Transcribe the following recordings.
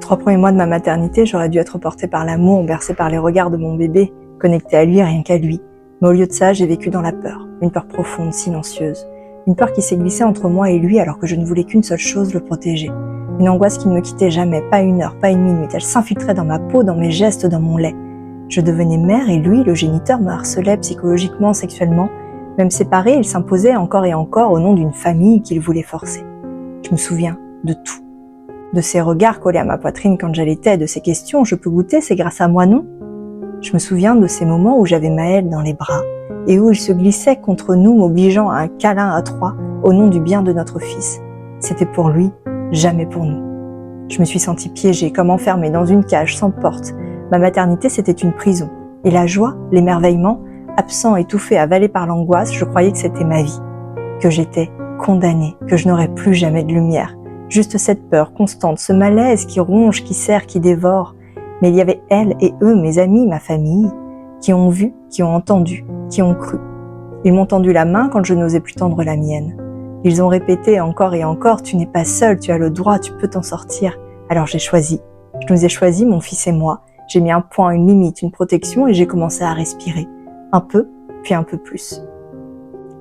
3 premiers mois de ma maternité, j'aurais dû être portée par l'amour, bercée par les regards de mon bébé, connectée à lui, rien qu'à lui. Mais au lieu de ça, j'ai vécu dans la peur, une peur profonde, silencieuse. Une peur qui s'est glissée entre moi et lui alors que je ne voulais qu'une seule chose, le protéger. Une angoisse qui ne me quittait jamais, pas une heure, pas une minute. Elle s'infiltrait dans ma peau, dans mes gestes, dans mon lait. Je devenais mère et lui, le géniteur, me harcelait psychologiquement, sexuellement. Même séparé, il s'imposait encore et encore au nom d'une famille qu'il voulait forcer. Je me souviens de tout. De ses regards collés à ma poitrine quand j'allaitais, de ses questions, je peux goûter, c'est grâce à moi, non? Je me souviens de ces moments où j'avais Maël dans les bras et où il se glissait contre nous, m'obligeant à un câlin à 3 au nom du bien de notre fils. C'était pour lui, jamais pour nous. Je me suis sentie piégée, comme enfermée dans une cage sans porte. Ma maternité, c'était une prison. Et la joie, l'émerveillement, absent, étouffé, avalé par l'angoisse, je croyais que c'était ma vie, que j'étais condamnée, que je n'aurais plus jamais de lumière. Juste cette peur constante, ce malaise qui ronge, qui serre, qui dévore. Mais il y avait elle et eux, mes amis, ma famille, qui ont vu, qui ont entendu, qui ont cru. Ils m'ont tendu la main quand je n'osais plus tendre la mienne. Ils ont répété encore et encore, tu n'es pas seule, tu as le droit, tu peux t'en sortir. Alors j'ai choisi. Je nous ai choisis, mon fils et moi. J'ai mis un point, une limite, une protection et j'ai commencé à respirer. Un peu, puis un peu plus.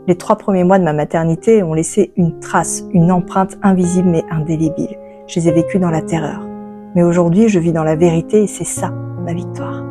Les 3 premiers mois de ma maternité ont laissé une trace, une empreinte invisible mais indélébile. Je les ai vécus dans la terreur. Mais aujourd'hui, je vis dans la vérité et c'est ça, ma victoire.